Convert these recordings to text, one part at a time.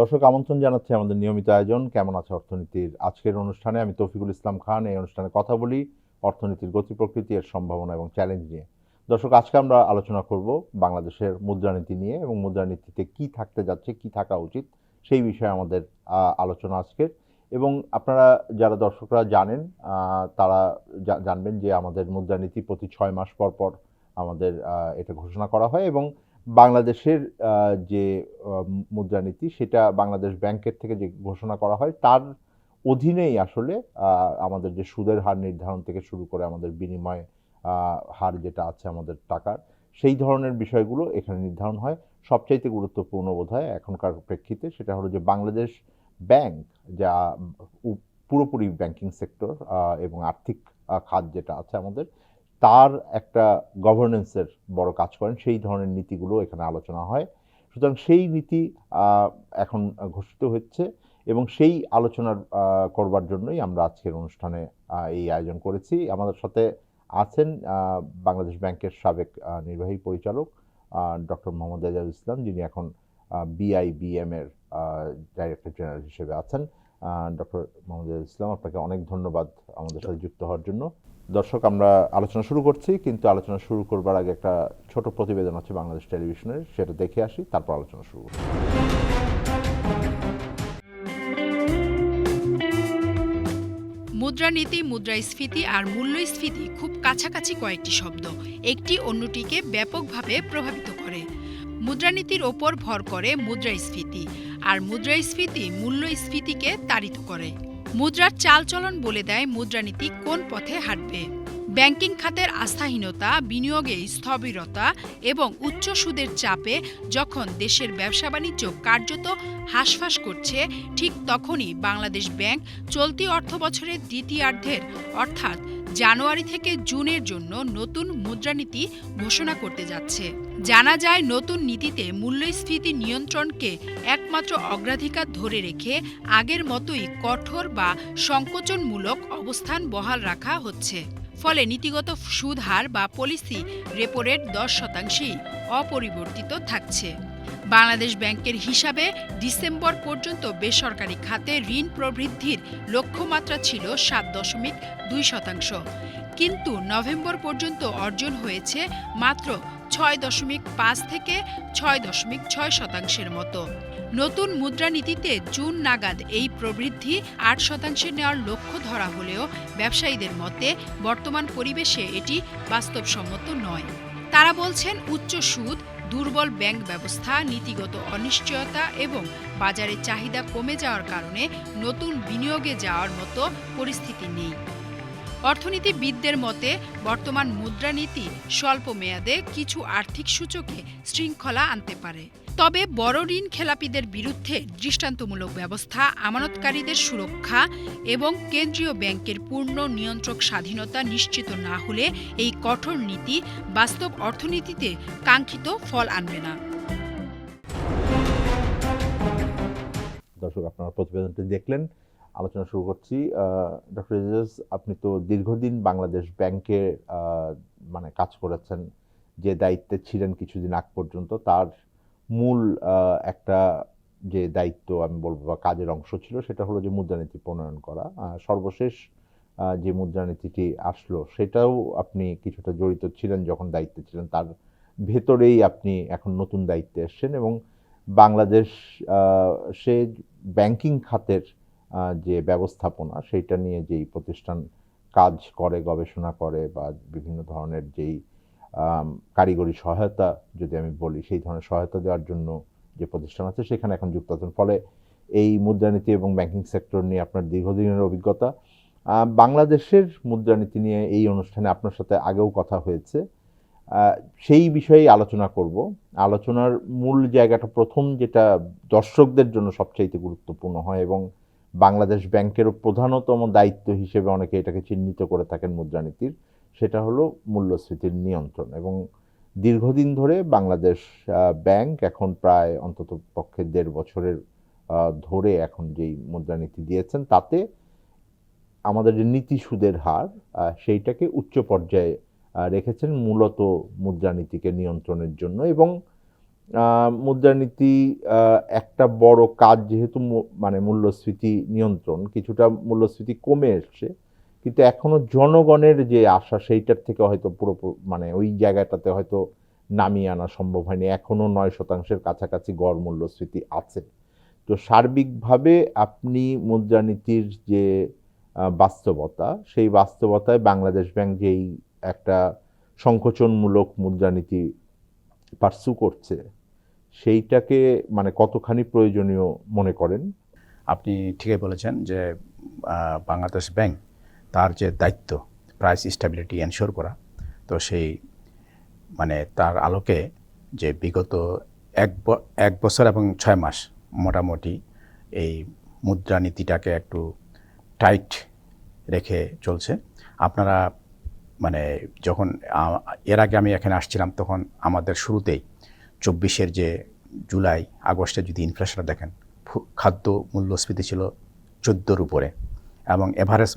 দর্শক আমন্ত্রণ জানাচ্ছি আমাদের নিয়মিত আয়োজন কেমন আছে অর্থনীতির আজকের অনুষ্ঠানে। আমি তৌফিকুল ইসলাম খান। এই অনুষ্ঠানে কথা বলি অর্থনীতির গতি প্রকৃতি, এর সম্ভাবনা এবং চ্যালেঞ্জ নিয়ে। দর্শক, আজকে আমরা আলোচনা করব বাংলাদেশের মুদ্রানীতি নিয়ে এবং মুদ্রানীতিতে কি থাকতে যাচ্ছে, কি থাকা উচিত সেই বিষয়ে আমাদের আলোচনা আজকের। এবং আপনারা যারা দর্শকরা জানেন তারা জানবেন যে আমাদের মুদ্রানীতি প্রতি 6 মাস পর পর আমাদের এটা ঘোষণা করা হয় এবং বাংলাদেশের যে মুদ্রানীতি সেটা বাংলাদেশ ব্যাংকের থেকে যে ঘোষণা করা হয় তার অধীনেই আসলে আমাদের যে সুদের হার নির্ধারণ থেকে শুরু করে আমাদের বিনিময় হার যেটা আছে আমাদের টাকার, সেই ধরনের বিষয়গুলো এখানে নির্ধারণ হয়। সবচাইতে গুরুত্বপূর্ণ বোধহয় এখনকার প্রেক্ষিতে সেটা হলো যে বাংলাদেশ ব্যাংক, যা পুরোপুরি ব্যাংকিং সেক্টর এবং আর্থিক খাত যেটা আছে আমাদের, তার একটা গভর্নেন্সের বড় কাজ করেন। সেই ধরনের নীতিগুলো এখানে আলোচনা হয়। সুতরাং সেই নীতি এখন ঘোষিত হচ্ছে এবং সেই আলোচনার করবার জন্যই আমরা আজকের অনুষ্ঠানে এই আয়োজন করেছি। আমাদের সাথে আছেন বাংলাদেশ ব্যাংকের সাবেক নির্বাহী পরিচালক ডক্টর মোহাম্মদ এজাজুল ইসলাম, যিনি এখন বিআইবিএম এর ডাইরেক্টর জেনারেল হিসেবে আছেন। ডক্টর মোহাম্মদ এজাজুল ইসলাম, আপনাকে অনেক ধন্যবাদ আমাদের সাথে যুক্ত হওয়ার জন্য। দর্শক, আমরা আলোচনা শুরু করছি, কিন্তু আলোচনা শুরু করবার আগে একটা ছোট প্রতিবেদন আছে বাংলাদেশ টেলিভিশনের, সেটা দেখে আসি, তারপর আলোচনা শুরু করব। মুদ্রানীতি, মুদ্রাস্ফীতি আর মূল্যস্ফীতি খুব কাছাকাছি কয়েকটি শব্দ, একটি অন্যটিকে ব্যাপকভাবে প্রভাবিত করে। মুদ্রানীতির ওপর ভর করে মুদ্রাস্ফীতি, আর মুদ্রাস্ফীতি মূল্যস্ফীতিকে তাড়িত করে। মুদ্রার চালচলন বলে দেয় মুদ্রানীতি কোন পথে হাঁটবে। ব্যাংকিং খাতের আস্থাহীনতা, বিনিয়োগে স্থবিরতা এবং উচ্চ সুদের চাপে যখন দেশের ব্যবসা বাণিজ্য কার্যত হাঁসফাঁস করছে, ঠিক তখনই বাংলাদেশ ব্যাংক চলতি অর্থবছরের দ্বিতীয়ার্ধের অর্থাৎ জানুয়ারি থেকে জুনের জন্য নতুন মুদ্রানীতি ঘোষণা করতে যাচ্ছে। জানা যায়, নতুন নীতিতে মূল্যস্ফীতি নিয়ন্ত্রণকে একমাত্র অগ্রাধিকার ধরে রেখে আগের মতোই কঠোর বা সংকোচনমূলক অবস্থান বহাল রাখা হচ্ছে। ফলে নীতিগত সুদ হার বা পলিসি রেপো রেট 10% অপরিবর্তিত থাকছে। বাংলাদেশ ব্যাংকের হিসাবে ডিসেম্বর পর্যন্ত বেসরকারি খাতে ঋণ প্রবৃদ্ধির লক্ষ্যমাত্রা ছিল 7.2%, কিন্তু নভেম্বর পর্যন্ত অর্জন হয়েছে মাত্র 6.5 থেকে 6.6% মতো। নতুন মুদ্রানীতিতে জুন নাগাদ এই প্রবৃদ্ধি 8% নেওয়ার লক্ষ্য ধরা হলেও ব্যবসায়ীদের মতে বর্তমান পরিবেশে এটি বাস্তবসম্মত নয়। তারা বলছেন, উচ্চ সুদ, দুর্বল ব্যাংক ব্যবস্থা, নীতিগত অনিশ্চয়তা এবং বাজারে চাহিদা কমে যাওয়ার কারণে নতুন বিনিয়োগে যাওয়ার মতো পরিস্থিতি নেই। অর্থনীতিবিদদের মতে বর্তমান মুদ্রানীতি স্বল্প মেয়াদে কিছু আর্থিক সূচকে শৃঙ্খলা আনতে পারে, তবে বড় ঋণ খেলাপিদের বিরুদ্ধে দৃষ্টান্তমূলক ব্যবস্থা, আমানতকারীদের সুরক্ষা এবং কেন্দ্রীয় ব্যাংকের পূর্ণ নিয়ন্ত্রক স্বাধীনতা নিশ্চিত না হলে এই কঠোর নীতি বাস্তব অর্থনীতিতে কাঙ্ক্ষিত ফল আনবে না। দর্শক, আপনারা প্রতিবেদনটি দেখলেন। আলোচনা শুরু করছি। ডক্টর এজাজ, আপনি তো দীর্ঘদিন বাংলাদেশ ব্যাংকে কাজ করেছেন, যে দায়িত্বে ছিলেন কিছুদিন আগ পর্যন্ত। তার মূল একটা যে দায়িত্ব আমি বলবো বা কাজের অংশ ছিল, সেটা হলো যে মুদ্রানীতি প্রণয়ন করা। সর্বশেষ যে মুদ্রানীতিটি আসলো সেটাও আপনি কিছুটা জড়িত ছিলেন যখন দায়িত্বে ছিলেন, তার ভেতরেই আপনি এখন নতুন দায়িত্বে এসছেন এবং বাংলাদেশ সে ব্যাংকিং খাতের যে ব্যবস্থাপনা সেইটা নিয়ে যেই প্রতিষ্ঠান কাজ করে, গবেষণা করে বা বিভিন্ন ধরনের যেই কারিগরি সহায়তা যদি আমি বলি, সেই ধরনের সহায়তা দেওয়ার জন্য যে প্রতিষ্ঠান আছে সেখানে এখন যুক্ত আছেন। ফলে এই মুদ্রানীতি এবং ব্যাংকিং সেক্টর নিয়ে আপনার দীর্ঘদিনের অভিজ্ঞতা। বাংলাদেশের মুদ্রানীতি নিয়ে এই অনুষ্ঠানে আপনার সাথে আগেও কথা হয়েছে, সেই বিষয়ে আলোচনা করব। আলোচনার মূল জায়গাটা প্রথম যেটা দর্শকদের জন্য সবচাইতে গুরুত্বপূর্ণ হয় এবং বাংলাদেশ ব্যাংকেরও প্রধানতম দায়িত্ব হিসেবে অনেকে এটাকে চিহ্নিত করে থাকেন মুদ্রানীতির, সেটা হলো মূল্যস্ফীতির নিয়ন্ত্রণ। এবং দীর্ঘদিন ধরে বাংলাদেশ ব্যাংক এখন প্রায় অন্তত পক্ষে 1.5 বছরের ধরে এখন যেই মুদ্রানীতি দিয়েছেন, তাতে আমাদের যে নীতি সুদের হার সেইটাকে উচ্চ পর্যায়ে রেখেছেন মূলত মুদ্রানীতিকে নিয়ন্ত্রণের জন্য। এবং মুদ্রানীতি একটা বড় কাজ, যেহেতু মানে মূল্যস্ফীতি নিয়ন্ত্রণ, কিছুটা মূল্যস্ফীতি কমে এসছে, কিন্তু এখনো জনগণের যে আশা সেইটার থেকে হয়তো মানে ওই জায়গাটাতে হয়তো নামিয়ে আনা সম্ভব হয়নি। এখনো 9%-এর কাছাকাছি গড় মূল্যস্ফীতি আছে। তো সার্বিকভাবে আপনি মুদ্রানীতির যে বাস্তবতা, সেই বাস্তবতায় বাংলাদেশ ব্যাংক যেই একটা সংকোচনমূলক মুদ্রানীতি পার্সু করছে, সেইটাকে মানে কতখানি প্রয়োজনীয় মনে করেন? আপনি ঠিকই বলেছেন যে বাংলাদেশ ব্যাংক তার যে দায়িত্ব প্রাইস স্টেবিলিটি এনশিওর করা, তো সেই মানে তার আলোকে যে বিগত এক বছর এবং 6 মাস মোটামুটি এই মুদ্রানীতিটাকে একটু টাইট রেখে চলছে। আপনারা মানে যখন এর আগে আমি এখানে আসছিলাম, তখন আমাদের শুরুতেই 24-এর যে জুলাই আগস্টে যদি ইনফ্লেশনটা দেখেন, খাদ্য মূল্যস্ফীতি ছিল 14-র উপরে এবং এভারেজ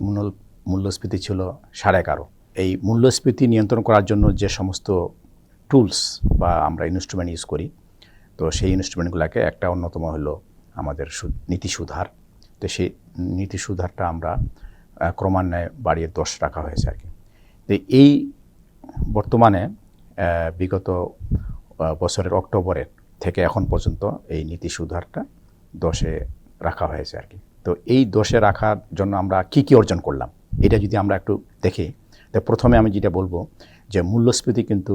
মূল্যস্ফীতি ছিল 11.5। এই মূল্যস্ফীতি নিয়ন্ত্রণ করার জন্য যে সমস্ত টুলস বা আমরা ইনস্ট্রুমেন্ট ইউজ করি, তো সেই ইনস্ট্রুমেন্টগুলোকে একটা অন্যতম হলো আমাদের নীতি সুধার। তো সেই নীতি সুধারটা আমরা ক্রমান্বয়ে বাড়িয়ে 10 রাখা হয়েছে আর কি। তো এই বর্তমানে বিগত বছরের অক্টোবরের থেকে এখন পর্যন্ত এই নীতি সুধারটা 10-এ রাখা হয়েছে আর কি। তো এই 10-এ রাখার জন্য আমরা কি অর্জন করলাম, এটা যদি আমরা একটু দেখি, তো প্রথমে আমি যেটা বলবো যে মূল্যস্ফীতি কিন্তু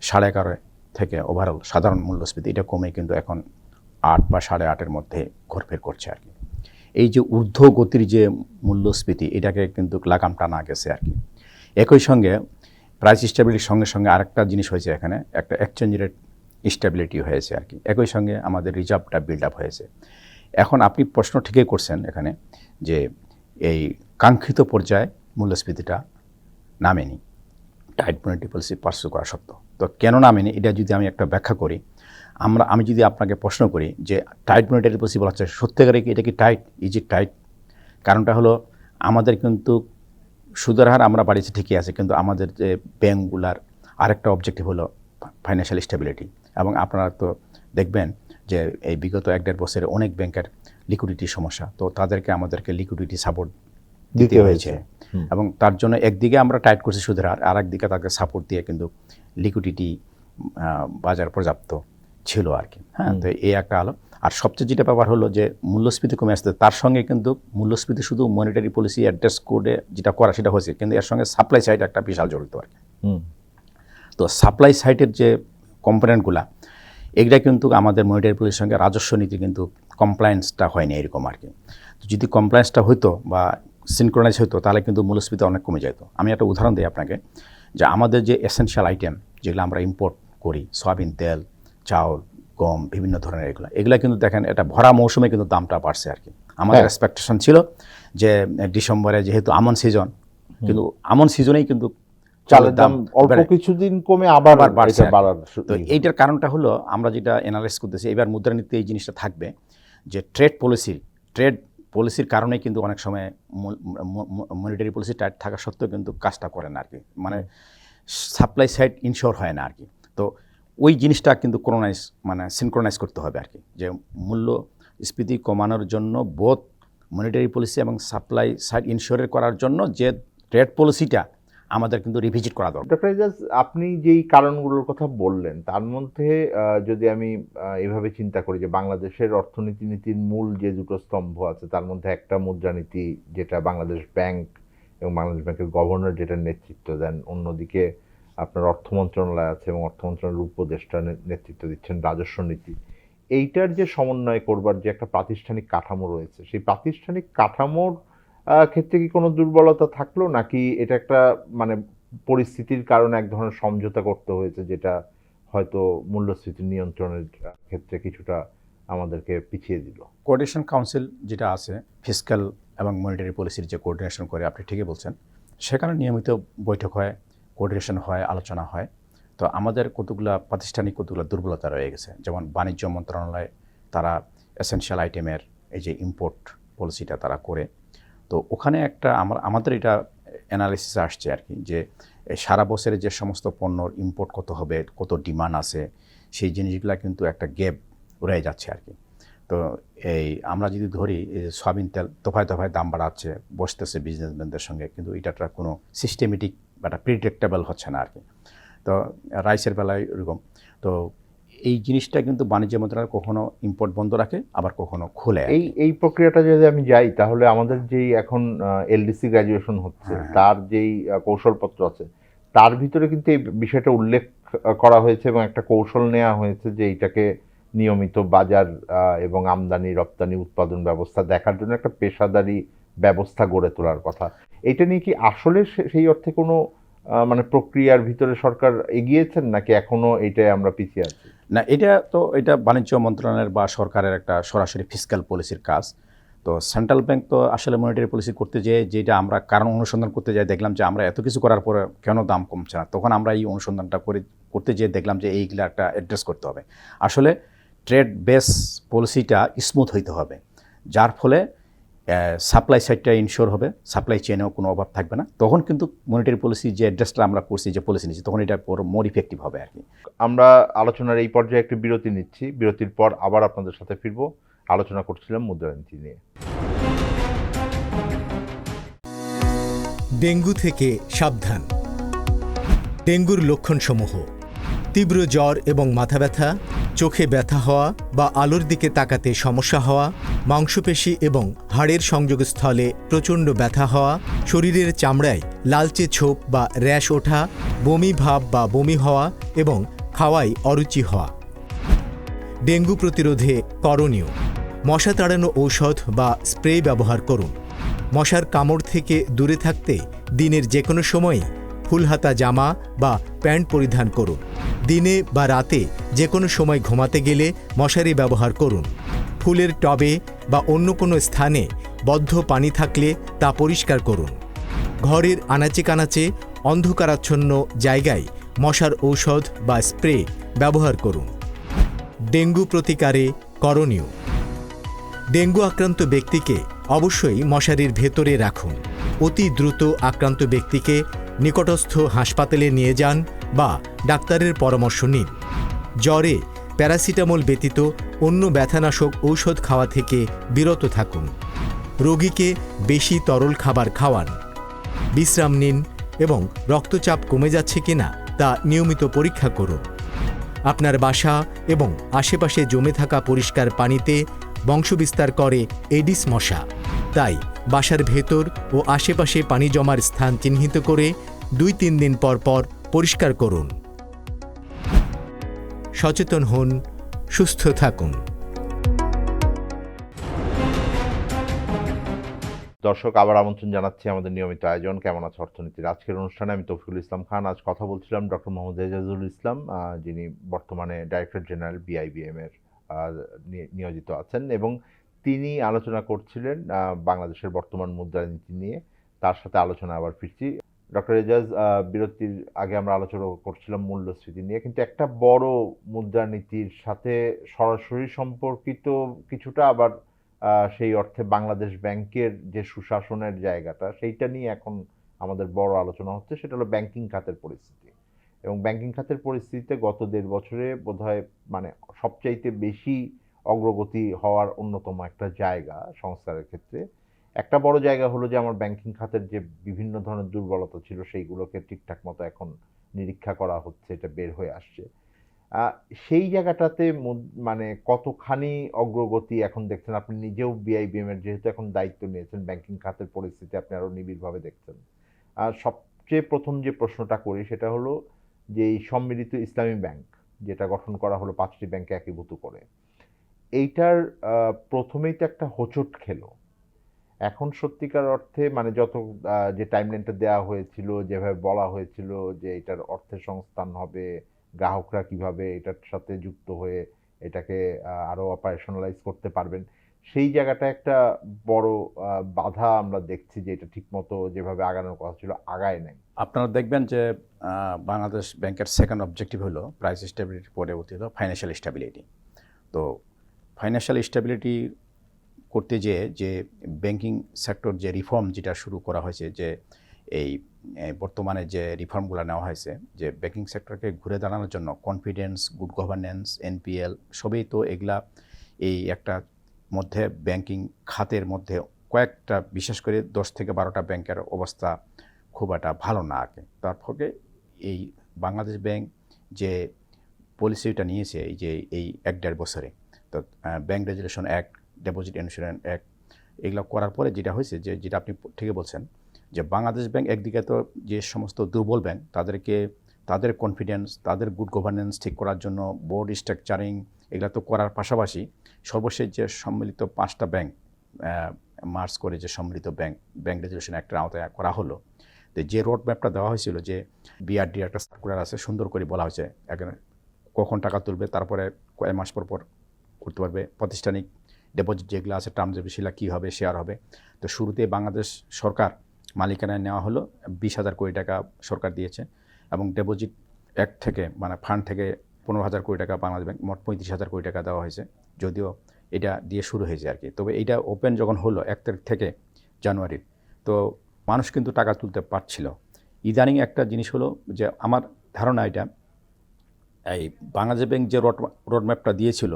11.5 থেকে ওভারঅল সাধারণ মূল্যস্ফীতি এটা কমে কিন্তু এখন 8 বা 8.5-এর মধ্যে ঘোরফের করছে আর কি। এই যে ঊর্ধ্ব গতির যে মূল্যস্ফীতি, এটাকে কিন্তু লাগাম টানা গেছে আর কি। একই সঙ্গে প্রাইস স্টেবিলিটির সঙ্গে সঙ্গে আরেকটা জিনিস হয়েছে, এখানে একটা এক্সচেঞ্জ রেট স্টেবিলিটি হয়েছে আর কি। একই সঙ্গে আমাদের রিজার্ভটা বিল্ড আপ হয়েছে। এখন আপনি প্রশ্ন ঠিকই করছেন এখানে যে এই কাঙ্ক্ষিত পর্যায়ে মূল্যস্ফীতিটা নামেনি টাইট মনিটারি পলিসি পার্সু করা সত্ত্বেও। তো কেন নামেনি, এটা যদি আমি একটা ব্যাখ্যা করি, আমি যদি আপনাকে প্রশ্ন করি যে টাইট মনিটারি পলিসি বলা হচ্ছে, সত্যিকারে কি এটা কি টাইট? Is it tight? কারণটা হলো আমাদের কিন্তু সুদের হার আমরা বাড়িয়েছি ঠিকই আছে, কিন্তু আমাদের যে ব্যাঙ্কগুলার আরেকটা অবজেক্টিভ হলো ফাইন্যান্সিয়াল স্টেবিলিটি। এবং আপনারা তো দেখবেন যে এই বিগত 1-1.5 বছরে অনেক ব্যাংকের লিকুইডিটির সমস্যা, তো আমাদেরকে লিকুইডিটি সাপোর্ট দিতে হয়েছে। এবং তার জন্য একদিকে আমরা টাইট করছি সুদের হার, আর একদিকে তাকে সাপোর্ট দিয়ে কিন্তু লিকুইডিটি বাজার পর্যাপ্ত ছিল আর কি। হ্যাঁ, তো এই একটা আলো। আর সবচেয়ে যেটা ব্যাপার হলো যে মূল্যস্ফীতি কমে আসতে, তার সঙ্গে কিন্তু মূল্যস্ফীতি শুধু মনিটারি পলিসি অ্যাড্রেস কোডে যেটা করা সেটা হয়েছে, কিন্তু এর সঙ্গে সাপ্লাই সাইড একটা বিশাল জড়িত আর কি। তো সাপ্লাই সাইডের যে কম্পোনেন্টগুলা, এগুলা কিন্তু আমাদের মনিটারি পলিসির সঙ্গে রাজস্ব নীতি কিন্তু কমপ্লায়েন্সটা হয়নি এরকম আর কি। যদি কমপ্লায়েন্সটা হইতো বা সিনক্রোনাইজ হইতো, তাহলে কিন্তু মূল্যস্ফীতি অনেক কমে যেত। আমি একটা উদাহরণ দিই আপনাকে, যে আমাদের যে এসেনশিয়াল আইটেম যেগুলো আমরা ইম্পোর্ট করি, সয়াবিন তেল, চাউল, গম, বিভিন্ন ধরনের এগুলা কিন্তু দেখেন এটা ভরা মৌসুমে কিন্তু দামটা বাড়ছে আর কি। আমাদের এক্সপেকটেশন ছিল যে ডিসেম্বরে যেহেতু আমন সিজন, কিন্তু আমন সিজনেই কিন্তু চালের দাম অল্প কিছুদিন কমে আবার বাড়ছে। তো এইটার কারণটা হলো আমরা যেটা অ্যানালাইজ করতেছি, এবার মুদ্রানীতিতে এই জিনিসটা থাকবে যে ট্রেড পলিসির কারণে কিন্তু অনেক সময় মনিটারি পলিসি টাইট থাকা সত্ত্বেও কিন্তু কাজটা করে না আর কি, মানে সাপ্লাই সাইড ইনশিওর হয় না আর কি। তো ওই জিনিসটা কিন্তু সিনক্রোনাইজ করতে হবে আর কি, যে মূল্যস্ফীতি কমানোর জন্য বোথ মনিটারি পলিসি এবং সাপ্লাই সাইড ইনশিওর করার জন্য যে ট্রেড পলিসিটা আমাদের কিন্তু রিভিজিট করা দরকার। ডক্টর ইজাজ, আপনি যেই কারণগুলোর কথা বললেন, তার মধ্যে যদি আমি এভাবে চিন্তা করি যে বাংলাদেশের নীতির মূল যে দুটো স্তম্ভ আছে, তার মধ্যে একটা মুদ্রানীতি, যেটা বাংলাদেশ ব্যাংক এবং বাংলাদেশ ব্যাংকের গভর্নর যেটা নেতৃত্ব দেন, অন্যদিকে আপনার অর্থ মন্ত্রণালয় আছে এবং অর্থ মন্ত্রণালয়ের উপদেষ্টা নেতৃত্ব দিচ্ছেন রাজস্ব নীতি। এইটার যে সমন্বয় করবার যে একটা প্রাতিষ্ঠানিক কাঠামো রয়েছে, সেই প্রাতিষ্ঠানিক কাঠামোর ক্ষেত্রে কি কোনো দুর্বলতা থাকলো, নাকি এটা একটা মানে পরিস্থিতির কারণে এক ধরনের সমঝোতা করতে হয়েছে, যেটা হয়তো মূল্যস্ফীতি নিয়ন্ত্রণের ক্ষেত্রে কিছুটা আমাদেরকে পিছিয়ে দিল? কোঅর্ডিনেশন কাউন্সিল যেটা আছে ফিসক্যাল এবং মনিটারি পলিসির যে কোঅর্ডিনেশন করে, আপনি ঠিকই বলছেন, সেখানে নিয়মিত বৈঠক হয়, কোঅর্ডিনেশন হয়, আলোচনা হয়। তো আমাদের প্রাতিষ্ঠানিক কতগুলো দুর্বলতা রয়ে গেছে, যেমন বাণিজ্য মন্ত্রণালয় তারা এসেনশিয়াল আইটেমের এই যে ইম্পোর্ট পলিসিটা তারা করে, তো ওখানে একটা আমাদের এটা অ্যানালিসিস আসছে আর কি, যে সারা বছরে যে সমস্ত পণ্যর ইম্পোর্ট কত হবে, কত ডিমান্ড আছে, সেই জিনিসগুলো কিন্তু একটা গ্যাপ রয়ে যাচ্ছে আর কি। তো এই আমরা যদি ধরি এই যে সয়াবিন তেল দফায় দফায় দাম বাড়াচ্ছে, বসতেছে বিজনেসম্যানদের সঙ্গে, কিন্তু এটাটা কোনো সিস্টেমেটিক বা প্রিডিক্টেবল হচ্ছে না আর কি। তো রাইসের বেলায় এরকম। তো এই জিনিসটা কিন্তু বাণিজ্য মন্ত্রণালয় কখনো ইম্পোর্ট বন্ধ রাখে, আবার কখনো খোলে। এই প্রক্রিয়াটা যদি আমি যাই, তাহলে আমাদের যেই এখন এলডিসি গ্র্যাজুয়েশন হচ্ছে, তার যেই কৌশলপত্র আছে, তার ভিতরে কিন্তু এই বিষয়টা উল্লেখ করা হয়েছে এবং একটা কৌশল নেওয়া হয়েছে যে এইটাকে নিয়মিত বাজার এবং আমদানি রপ্তানি উৎপাদন ব্যবস্থা দেখার জন্য একটা পেশাদারি ব্যবস্থা গড়ে তোলার কথা। এটা নিয়ে কি আসলে সেই অর্থে কোনো মানে প্রক্রিয়ার ভিতরে সরকার এগিয়েছেন, নাকি এখনো এইটাই আমরা পিছিয়ে আছি? না, এটা বাণিজ্য মন্ত্রণালয়ের বা সরকারের একটা সরাসরি ফিসক্যাল পলিসির কাজ। তো সেন্ট্রাল ব্যাংক তো আসলে মনিটারি পলিসি করতে যেয়ে যেটা আমরা কারণ অনুসন্ধান করতে যাই, দেখলাম যে আমরা এত কিছু করার পরে কেন দাম কমছে না। তখন আমরা এই অনুসন্ধানটা করতে যেয়ে দেখলাম যে এইগুলো একটা অ্যাড্রেস করতে হবে। আসলে ট্রেড বেস পলিসিটা স্মুথ হইতে হবে, যার ফলে সাপ্লাই সাইডটা ইনশিওর হবে, সাপ্লাই চেনেও কোনো অভাব থাকবে না। তখন কিন্তু মনিটারি পলিসি যে অ্যাড্রেসটা আমরা করছি, যে পলিসি নিচ্ছি, তখন এটা মোর ইফেক্টিভ হবে আর কি। আমরা আলোচনার এই পর্যায়ে একটি বিরতি নিচ্ছি। বিরতির পর আবার আপনাদের সাথে ফিরবো। আলোচনা করছিলাম মুদ্রানীতি নিয়ে। ডেঙ্গু থেকে সাবধান। ডেঙ্গুর লক্ষণসমূহ: তীব্র জ্বর এবং মাথা ব্যথা, চোখে ব্যথা হওয়া বা আলোর দিকে তাকাতে সমস্যা হওয়া, মাংসপেশি এবং হাড়ের সংযোগস্থলে প্রচণ্ড ব্যথা হওয়া, শরীরের চামড়ায় লালচে ছোপ বা র্যাশ ওঠা, বমি ভাব বা বমি হওয়া এবং খাওয়ায় অরুচি হওয়া। ডেঙ্গু প্রতিরোধে করণীয়: মশা তাড়ানো ঔষধ বা স্প্রে ব্যবহার করুন। মশার কামড় থেকে দূরে থাকতে দিনের যে কোনো সময়ই ফুলহাতা জামা বা প্যান্ট পরিধান করুন। দিনে বা রাতে যে কোনো সময় ঘুমাতে গেলে মশারি ব্যবহার করুন। ফুলের টবে বা অন্য কোনো স্থানে বদ্ধ পানি থাকলে তা পরিষ্কার করুন। ঘরের আনাচে কানাচে অন্ধকারাচ্ছন্ন জায়গায় মশার ঔষধ বা স্প্রে ব্যবহার করুন। ডেঙ্গু প্রতিকারে করণীয়: ডেঙ্গু আক্রান্ত ব্যক্তিকে অবশ্যই মশারির ভেতরে রাখুন। অতি দ্রুত আক্রান্ত ব্যক্তিকে নিকটস্থ হাসপাতালে নিয়ে যান বা ডাক্তারের পরামর্শ নিন। জ্বরে প্যারাসিটামল ব্যতীত অন্য ব্যথানাশক ঔষধ খাওয়া থেকে বিরত থাকুন। রোগীকে বেশি তরল খাবার খাওয়ান। বিশ্রাম নিন এবং রক্তচাপ কমে যাচ্ছে কিনা তা নিয়মিত পরীক্ষা করুন। আপনার বাসা এবং আশেপাশে জমে থাকা পরিষ্কার পানিতে বংশবিস্তার করে এডিস মশা। তাই বাসার ভেতর ও আশেপাশে পানি জমার স্থান চিহ্নিত করে 2-3 দিন পর পর পরিষ্কার করুন। সচেতন হন, সুস্থ থাকুন। দর্শক, আবার আমন্ত্রণ জানাচ্ছি আমাদের নিয়মিত আয়োজন কেমন আছে অর্থনীতির আজকের অনুষ্ঠানে। আমি তৌফিকুল ইসলাম খান। আজ কথা বলছিলাম ডক্টর মোহাম্মদ এজাজুল ইসলাম, যিনি বর্তমানে ডাইরেক্টর জেনারেল বিআইবিএম এর নিয়োজিত আছেন, এবং তিনি আলোচনা করছিলেন বাংলাদেশের বর্তমান মুদ্রানীতি নিয়ে। তার সাথে আলোচনা আবার ফিরছি। ডক্টর এজাজ, বিরতির আগে আমরা আলোচনা করছিলাম মূল্যস্ফীতি নিয়ে, কিন্তু একটা বড় মুদ্রানীতির সাথে সরাসরি সম্পর্কিত কিছুটা, আবার সেই অর্থে বাংলাদেশ ব্যাংকের যে সুশাসনের জায়গাটা, সেইটা নিয়ে এখন আমাদের বড় আলোচনা হচ্ছে। সেটা হলো ব্যাংকিং খাতের পরিস্থিতি। এবং ব্যাংকিং খাতের পরিস্থিতিতে গত 1.5 বছরে বোধহয় মানে সবচাইতে বেশি অগ্রগতি হওয়ার অন্যতম একটা জায়গা সংস্কারের ক্ষেত্রে। একটা বড় জায়গা হলো যে আমার ব্যাংকিং খাতের যে বিভিন্ন ধরনের দুর্বলতা ছিল, সেইগুলোকে ঠিকঠাক মতো এখন নিরীক্ষা করা হচ্ছে, এটা বের হয়ে আসছে। সেই জায়গাটাতে মানে কতখানি অগ্রগতি এখন দেখছেন? আপনি নিজেও বিআইবিএম এর যেহেতু এখন দায়িত্ব নিয়েছেন, ব্যাংকিং খাতের পরিস্থিতি আপনি আরো নিবিড়ভাবে দেখছেন। সবচেয়ে প্রথম যে প্রশ্নটা করি সেটা হলো যে এই সম্মিলিত ইসলামী ব্যাংক যেটা গঠন করা হলো 5টি ব্যাংকে একীভূত করে, এইটার প্রথমেই তো একটা হোঁচট খেলো। এখন সত্যিকার অর্থে মানে যত যে টাইমলাইনটা দেওয়া হয়েছিল, যেভাবে বলা হয়েছিল যে এটার অর্থের সংস্থান হবে, গ্রাহকরা কিভাবে এটার সাথে যুক্ত হয়ে এটাকে আরো অপারেশনালাইজ করতে পারবেন, সেই জায়গাটা একটা বড় বাধা আমরা দেখছি যে এটা ঠিকমতো যেভাবে আগানোর কথা ছিল আগায় নাই। আপনারা দেখবেন যে বাংলাদেশ ব্যাংকের সেকেন্ড অবজেক্টিভ হলো প্রাইস স্টেবিলিটির পরে অতীত ফাইন্যান্সিয়াল স্টেবিলিটি। তো ফাইন্যান্সিয়াল স্টেবিলিটি করতে যেয়ে যে ব্যাংকিং সেক্টর যে রিফর্ম যেটা শুরু করা হয়েছে, যে এই বর্তমানে যে রিফর্মগুলো নেওয়া হয়েছে, যে ব্যাংকিং সেক্টরকে ঘুরে দাঁড়ানোর জন্য কনফিডেন্স, গুড গভর্নেন্স, এনপিএল সবই তো এগুলা এই একটা মধ্যে ব্যাংকিং খাতের মধ্যে কয়েকটা, বিশেষ করে 10 থেকে 12টা ব্যাংকের অবস্থা খুব একটা ভালো না আর কি। তার ফলে এই বাংলাদেশ ব্যাংক যে পলিসিটা নিয়েছে এই 1-1.5 বছরে, তো bank resolution act, deposit insurance act, এগুলো করার পরে যেটা হয়েছে, যেটা আপনি ঠিকই বলছেন, যে বাংলাদেশ ব্যাংক একদিকে তো যে সমস্ত দুর্বল ব্যাংক তাদের কনফিডেন্স, তাদের গুড গভর্নেন্স ঠিক করার জন্য বোর্ড স্ট্রাকচারিং এগুলো তো করার পাশাপাশি সর্বশেষ যে সম্মিলিত 5টা ব্যাংক মার্জ করে যে সম্মিলিত ব্যাংক রেজুলেশন অ্যাক্টের আওতায় করা হলো, তো যে রোড ম্যাপটা দেওয়া হয়েছিল, যে বিআরডি একটা সার্কুলার আছে, সুন্দর করে বলা হয়েছে এখানে কখন টাকা তুলবে, তারপরে কয়েক মাস পর করতে পারবে, প্রাতিষ্ঠানিক ডিপোজিট যেগুলো আছে টার্মস সেগুলো কী হবে, শেয়ার হবে। তো শুরুতে বাংলাদেশ সরকার মালিকানায় নেওয়া হলো 20,000 কোটি টাকা সরকার দিয়েছে, এবং ডিপোজিট অ্যাক্ট থেকে মানে ফান্ড থেকে 15,000 কোটি টাকা বাংলাদেশ ব্যাংক, মোট 35,000 কোটি টাকা দেওয়া হয়েছে, যদিও এটা দিয়ে শুরু হয়েছে আর কি। তবে এইটা ওপেন যখন হলো 1 তারিখ থেকে জানুয়ারির, তো মানুষ কিন্তু টাকা তুলতে পারছিল। ইদানিং একটা জিনিস হলো যে আমার ধারণা এটা, এই বাংলাদেশ ব্যাংক যে রোডম্যাপটা দিয়েছিল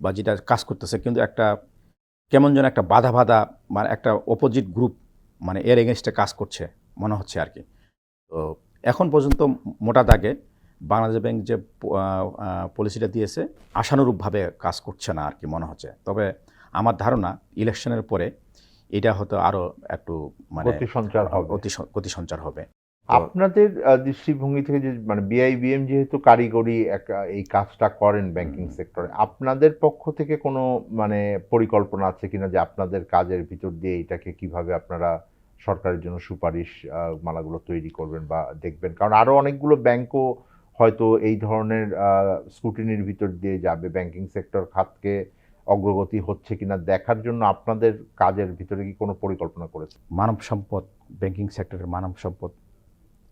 বা যেটা কাজ করতেছে, কিন্তু একটা কেমন যেন একটা বাধা মানে একটা অপোজিট গ্রুপ মানে এর এগেনস্টে কাজ করছে মনে হচ্ছে আর কি। তো এখন পর্যন্ত মোটা দাগে বাংলাদেশ ব্যাংক যে পলিসিটা দিয়েছে আশানুরূপভাবে কাজ করছে না আর কি মনে হচ্ছে। তবে আমার ধারণা ইলেকশনের পরে এটা হয়তো আরও একটু মানে গতি সঞ্চার হবে। আপনাদের দৃষ্টিভঙ্গি থেকে যে মানে বিআইবিএম যেহেতু কারিগরি এই কাজটা করেন ব্যাংকিং সেক্টরে, আপনাদের পক্ষ থেকে কোনো মানে পরিকল্পনা আছে কিনা যে আপনাদের কাজের ভিতর দিয়ে এটাকে কিভাবে আপনারা সরকারের জন্য সুপারিশ মালাগুলো তৈরি করবেন বা দেখবেন? কারণ আরো অনেকগুলো ব্যাংকও হয়তো এই ধরনের স্ক্রুটিনির ভিতর দিয়ে যাবে, ব্যাংকিং সেক্টর খাতকে অগ্রগতি হচ্ছে কিনা দেখার জন্য আপনাদের কাজের ভিতরে কি কোনো পরিকল্পনা করেছে? মানব সম্পদ, ব্যাংকিং সেক্টরের মানব সম্পদ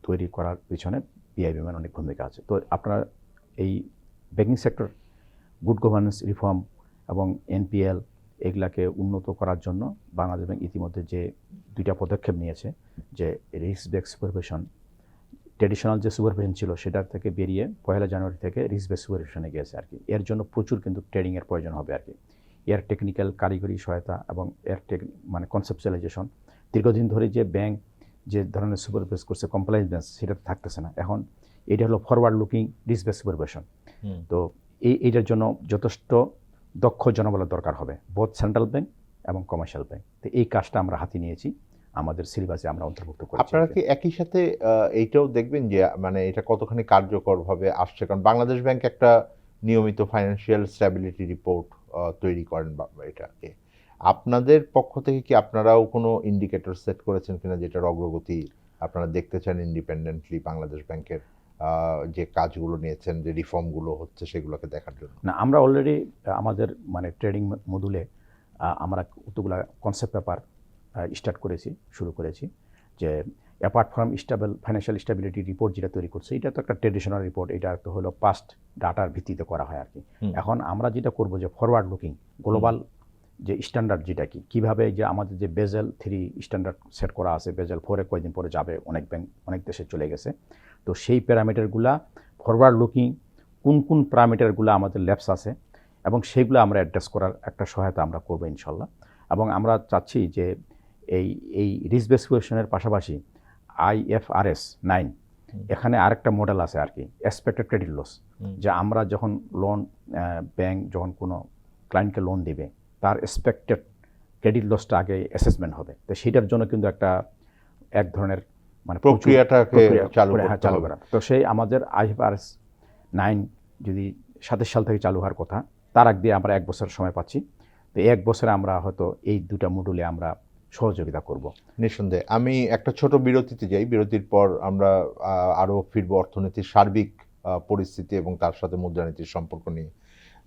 তৈরি করার পিছনে বিআইবিএমের অনেক ভূমিকা আছে। তো আপনারা এই banking sector good governance reform এবং এনপিএল এগুলাকে উন্নত করার জন্য বাংলাদেশ ব্যাংক ইতিমধ্যে যে 2টা পদক্ষেপ নিয়েছে, যে রিস্ক বেসড সুপারভিশন, ট্র্যাডিশনাল যে সুপারভিশন ছিল সেটার থেকে বেরিয়ে 1 জানুয়ারি থেকে রিস্ক বেসড সুপারভিশনে গিয়েছে আর কি। এর জন্য প্রচুর কিন্তু ট্রেনিংয়ের প্রয়োজন হবে আর কি। এর টেকনিক্যাল কারিগরি সহায়তা এবং এর মানে কনসেপচুয়ালাইজেশন, দীর্ঘদিন ধরে যে ব্যাংক যে ধরনের সুপারভাইজ করছে কমপ্লায়েন্স, সেটা থাকতেছে না। এখন এটা হলো forward looking risk based supervision. তো এইটার জন্য যথেষ্ট দক্ষ জনবলের দরকার হবে, বোথ সেন্ট্রাল ব্যাংক এবং কমার্শিয়াল ব্যাংক। তো এই কাজটা আমরা হাতে নিয়েছি, আমাদের সিলেবাসে আমরা অন্তর্ভুক্ত করেছি। আপনারা কি একই সাথে এইটাও দেখবেন যে মানে এটা কতখানি কার্যকরভাবে আসছে? কারণ বাংলাদেশ ব্যাংক একটা নিয়মিত ফাইন্যান্সিয়াল স্ট্যাবিলিটি রিপোর্ট তৈরি করেন এটাকে, আপনাদের পক্ষ থেকে কি আপনারাও কোনো ইন্ডিকেটর সেট করেছেন কিনা যেটার অগ্রগতি আপনারা দেখতে চান ইন্ডিপেন্ডেন্টলি বাংলাদেশ ব্যাংকের যে কাজগুলো নিয়েছেন, যে রিফর্মগুলো হচ্ছে সেগুলোকে দেখার জন্য? না, আমরা অলরেডি আমাদের মানে ট্রেডিং মডুলে আমরা কতগুলা কনসেপ্ট পেপার শুরু করেছি, যে apart from financial stability report যেটা তৈরি করছে, এটা তো একটা ট্রেডিশনাল রিপোর্ট, এটা তো হলো পাস্ট ডাটার ভিত্তিতে করা হয় আর কি। এখন আমরা যেটা করব যে ফরওয়ার্ড লুকিং গ্লোবাল যে স্ট্যান্ডার্ড, যেটা কীভাবে যে আমাদের যে বেজেল 3 স্ট্যান্ডার্ড সেট করা আছে, বেজেল 4 কয়েকদিন পরে যাবে, অনেক ব্যাংক অনেক দেশে চলে গেছে। তো সেই প্যারামিটারগুলা ফরওয়ার্ড লুকিং কোন প্যারামিটারগুলো আমাদের ল্যাপস আছে এবং সেইগুলো আমরা অ্যাড্রেস করার একটা সহায়তা আমরা করবো ইনশাল্লাহ। এবং আমরা চাচ্ছি যে এই রিস্ক বেসড সুপারভিশনের পাশাপাশি IFRS 9 এখানে আরেকটা মডেল আছে আর কি, এক্সপেক্টেড ক্রেডিট লস, যে আমরা যখন ব্যাংক যখন কোনো ক্লায়েন্টকে লোন দেবে তার এক্সপেক্টেড ক্রেডিট লসটা আগে অ্যাসেসমেন্ট হবে। তো সেটার জন্য কিন্তু এক ধরনের মানে প্রক্রিয়াটাকে চালু করা। তো সেই আমাদের IFRS 9 যদি 27 সাল থেকে চালু হওয়ার কথা, তার আগ দিয়ে আমরা 1 বছর সময় পাচ্ছি। তো 1 বছরে আমরা হয়তো এই 2টা মডুলে আমরা সহযোগিতা করব। নিঃসন্দেহে। আমি একটা ছোট বিরতিতে যাই, বিরতির পর আমরা আরও ফিরব অর্থনীতির সার্বিক পরিস্থিতি এবং তার সাথে মুদ্রানীতির সম্পর্ক নিয়ে।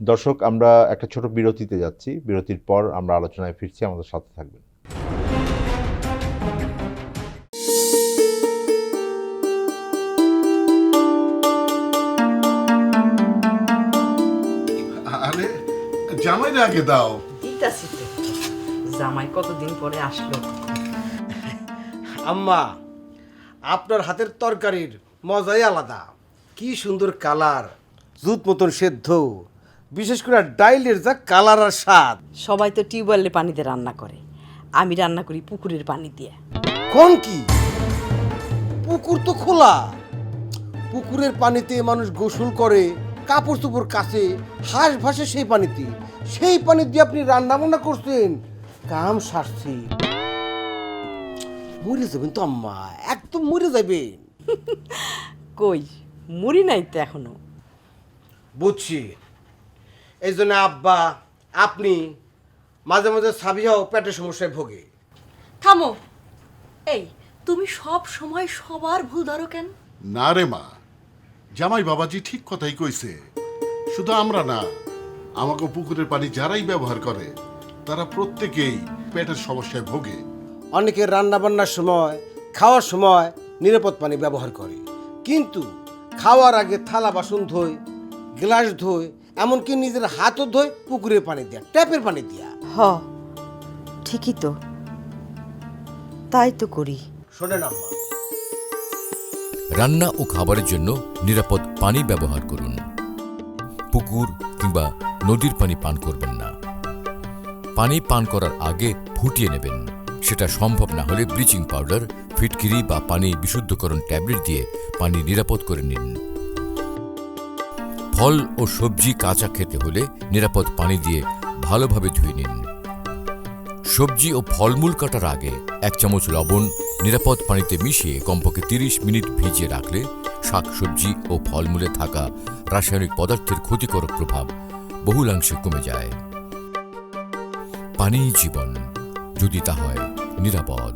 দর্শক, আমরা একটা ছোট বিরতিতে যাচ্ছি, বিরতির পর আমরা আলোচনায় ফিরছি, আমাদের সাথে থাকবেন। আরে জামাইরে আগে দাও। দিতাছি তো, জামাই কতদিন পরে আসলো। আম্মা, আপনার হাতের তরকারির মজাই আলাদা। কি সুন্দর কালার, জুত মতন সেদ্ধ, বিশেষ করে ডাইলের যা কালার আর স্বাদ। সবাই তো টিউবওয়েলের পানিতে রান্না করে, আমি রান্না করি পুকুরের পানি দিয়ে। কোন কি? পুকুর তো খোলা, পুকুরের পানিতে মানুষ গোসল করে, কাপড় চোপড় কাচে, হাঁস ভাসে সেই পানিতে। সেই পানি দিয়ে আপনি রান্না বান্না করছেন, কাম সারছি। মরে যাবেন তো আম্মা, একদম মরে যাবেন। কই, মুড়ি নাই তো এখনো। বুঝছি, এই জন্য আব্বা আপনি মাঝে মাঝে সাবিয়াও পেটের সমস্যায় ভোগে। থামো। এই, তুমি সব সময় সবার ভুল ধরো কেন? না রে মা, জামাই বাবাজি ঠিক কথাই কইছে। শুধু আমরা না, আমাকে পুকুরের পানি যারাই ব্যবহার করে তারা প্রত্যেকেই পেটের সমস্যায় ভোগে। অনেকে রান্না বান্নার সময়, খাওয়ার সময় নিরাপদ পানি ব্যবহার করে, কিন্তু খাওয়ার আগে থালা বাসন ধোয়, গ্লাস ধোয়, এমনকি নিজের হাতও ধোয় পুকুরের পানি দিয়া, ট্যাপের পানি দিয়া। হ, ঠিকই তো, তাই তো করি। শোনেন আম্মা, রান্না ও খাবারের জন্য নিরাপদ পানি ব্যবহার করুন। পুকুর কিংবা নদীর পানি পান করবেন না। পানি পান করার আগে ফুটিয়ে নেবেন। সেটা সম্ভব না হলে ব্লিচিং পাউডার, ফিটকিরি বা পানি বিশুদ্ধকরণ ট্যাবলেট দিয়ে পানি নিরাপদ করে নিন। ফল ও সবজি কাঁচা খেতে হলে নিরাপদ পানি দিয়ে ভালোভাবে ধুয়ে নিন। সবজি ও ফলমূল কাটার আগে 1 চামচ লবণ নিরাপদ পানিতে মিশিয়ে কমপক্ষে 30 মিনিট ভিজিয়ে রাখলে শাকসবজি ও ফলমূলে থাকা রাসায়নিক পদার্থের ক্ষতিকারক প্রভাব বহুলাংশে কমে যায়। পানিই জীবন, যদি তা হয় নিরাপদ।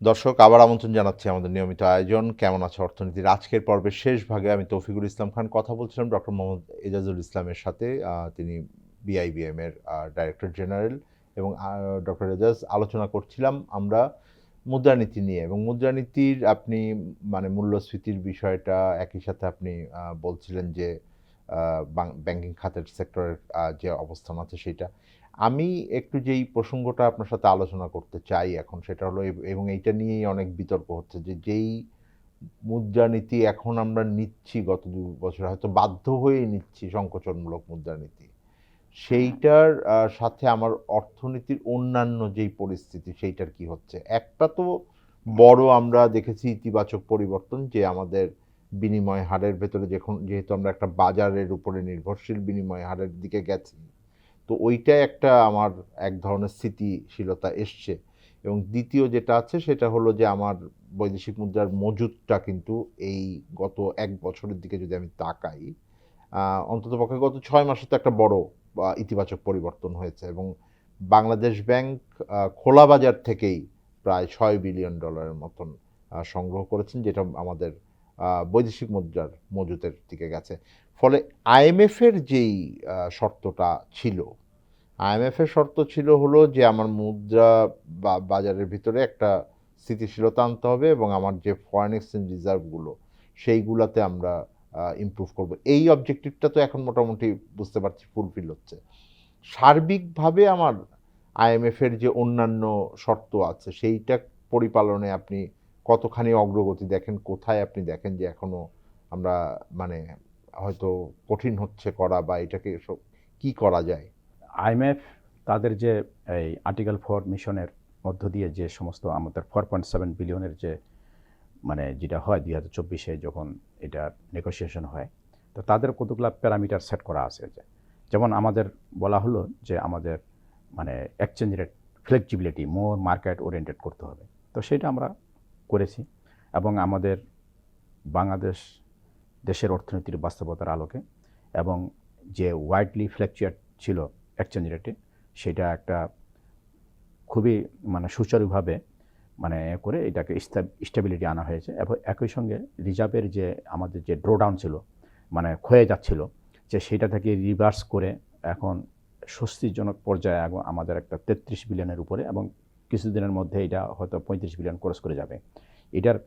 দর্শক, আবার আমন্ত্রণ জানাচ্ছি আমাদের নিয়মিত আয়োজন কেমন আছে অর্থনীতির আজকের পর্বের শেষ ভাগে। আমি তৌফিকুল ইসলাম খান কথা বলছিলাম ডক্টর মোহাম্মদ এজাজুল ইসলামের সাথে। তিনি বিআইবিএম এর ডাইরেক্টর জেনারেল, এবং ডক্টর এজাজ আলোচনা করছিলাম আমরা মুদ্রানীতি নিয়ে, এবং মুদ্রানীতির আপনি মানে মূল্যস্ফীতির বিষয়টা, একই সাথে আপনি বলছিলেন যে ব্যাংকিং খাতের সেক্টরের যে অবস্থান আছে সেটা। আমি একটু যেই প্রসঙ্গটা আপনার সাথে আলোচনা করতে চাই এখন, সেটা হলো, এবং এইটা নিয়েই অনেক বিতর্ক হচ্ছে, যে যেই মুদ্রানীতি এখন আমরা নিচ্ছি, গত 2 বছর হয়তো বাধ্য হয়েই নিচ্ছি সংকোচনমূলক মুদ্রানীতি, সেইটার সাথে আমার অর্থনীতির অন্যান্য যেই পরিস্থিতি সেইটার কি হচ্ছে। একটা তো বড় আমরা দেখেছি ইতিবাচক পরিবর্তন, যে আমাদের বিনিময় হারের ভেতরে যেহেতু আমরা একটা বাজারের উপরে নির্ভরশীল বিনিময় হারের দিকে গেছি, তো ওইটাই একটা আমার এক ধরনের স্থিতিশীলতা এসছে। এবং দ্বিতীয় যেটা আছে সেটা হলো যে আমার বৈদেশিক মুদ্রার মজুদটা কিন্তু এই গত 1 বছরের দিকে যদি আমি তাকাই, অন্ততপক্ষে গত 6 মাসে তো একটা বড় ইতিবাচক পরিবর্তন হয়েছে, এবং বাংলাদেশ ব্যাংক খোলা বাজার থেকেই প্রায় $6 বিলিয়ন মতন সংগ্রহ করেছেন, যেটা আমাদের বৈদেশিক মুদ্রার মজুদের দিকে গেছে। ফলে আইএমএফের যেই শর্তটা ছিল, আইএমএফের শর্ত ছিল হলো যে আমার মুদ্রা বাজারের ভিতরে একটা স্থিতিশীলতা আনতে হবে, এবং আমার যে ফরেন এক্সচেঞ্জ রিজার্ভগুলো সেইগুলোতে আমরা ইমপ্রুভ করব। এই অবজেক্টিভটা তো এখন মোটামুটি বুঝতে পারছি ফুলফিল হচ্ছে। সার্বিকভাবে আমার আইএমএফের যে অন্যান্য শর্ত আছে সেইটা পরিপালনে আপনি কতখানি অগ্রগতি দেখেন, কোথায় আপনি দেখেন যে এখনো আমরা মানে হয়তো কঠিন হচ্ছে করা, বা এটাকে কি করা যায়? আইএমএফ তাদের যে এই আর্টিকেল 4 মিশনের মধ্য দিয়ে যে সমস্ত আমাদের 4.7 বিলিয়নের যে মানে যেটা হয় 2024-এ যখন এটা নেগোসিয়েশন হয়, তো তাদের কতগুলো প্যারামিটার সেট করা আছে। যেমন আমাদের বলা হলো যে আমাদের মানে এক্সচেঞ্জ রেট ফ্লেক্সিবিলিটি মোর মার্কেট ওরিয়েন্টেড করতে হবে। তো সেটা আমরা করেছি, এবং আমাদের বাংলাদেশ দেশের অর্থনীতির বাস্তবতার আলোকে এবং যে ওয়াইডলি ফ্ল্যাকচুয়েট ছিল এক্সচেঞ্জ রেটে, সেটা একটা খুবই মানে সুচারুভাবে মানে করে এটাকে স্টেবিলিটি আনা হয়েছে। এবং একই সঙ্গে রিজার্ভের যে আমাদের যে ড্রোডাউন ছিল, মানে ক্ষয়ে যাচ্ছিল, যে সেটা থেকে রিভার্স করে এখন স্বস্তিজনক পর্যায়ে আমাদের একটা 33 বিলিয়নের উপরে, এবং কিছুদিনের মধ্যে এটা হয়তো 35 বিলিয়ন ক্রস করে যাবে। এটার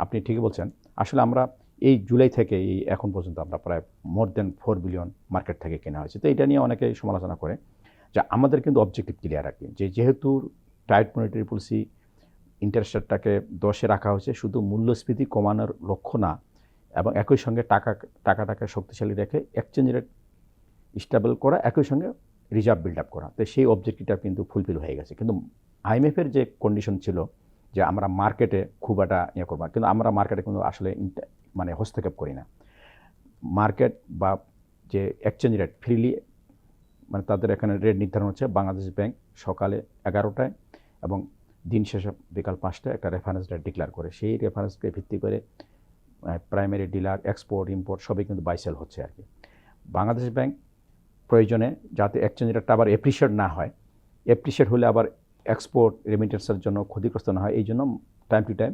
আপনি ঠিকই বলছেন, আসলে আমরা এই জুলাই থেকে এই এখন পর্যন্ত আমরা প্রায় মোর দেন 4 বিলিয়ন মার্কেট থেকে কেনা হয়েছে। তো এটা নিয়ে অনেকে সমালোচনা করে যে আমাদের কিন্তু অবজেক্টিভ ক্লিয়ার আর কি, যে যেহেতু টাইট মনিটারি পলিসি ইন্টারেস্ট রেটটাকে 10-এ রাখা হয়েছে শুধু মূল্যস্ফীতি কমানোর লক্ষ্য না, এবং একই সঙ্গে টাকাটাকে শক্তিশালী রেখে এক্সচেঞ্জ রেট স্টেবল করা, একই সঙ্গে রিজার্ভ বিল্ড আপ করা। তো সেই অবজেক্টিভটা কিন্তু ফুলফিল হয়ে গেছে। কিন্তু আইএমএফের যে কন্ডিশন ছিল যে আমরা মার্কেটে খুব একটা ইয়ে করবো, কিন্তু আমরা মার্কেটে কিন্তু আসলে মানে হস্তক্ষেপ করি না। মার্কেট বা যে এক্সচেঞ্জ রেট ফ্রিলি, মানে তাদের এখানে রেট নির্ধারণ হচ্ছে বাংলাদেশ ব্যাংক সকালে 11টায় এবং দিন শেষে বিকাল 5টায় একটা রেফারেন্স রেট ডিক্লেয়ার করে। সেই রেফারেন্সকে ভিত্তি করে প্রাইমারি ডিলার, এক্সপোর্ট, ইম্পোর্ট সবই কিন্তু বাই সেল হচ্ছে আর কি। বাংলাদেশ ব্যাংক প্রয়োজনে যাতে এক্সচেঞ্জ রেটটা আবার এপ্রিশিয়েট না হয়, এপ্রিশিয়েট হলে আবার এক্সপোর্ট রেমিটেন্সের জন্য ক্ষতিগ্রস্ত না হয়, এই জন্য টাইম টু টাইম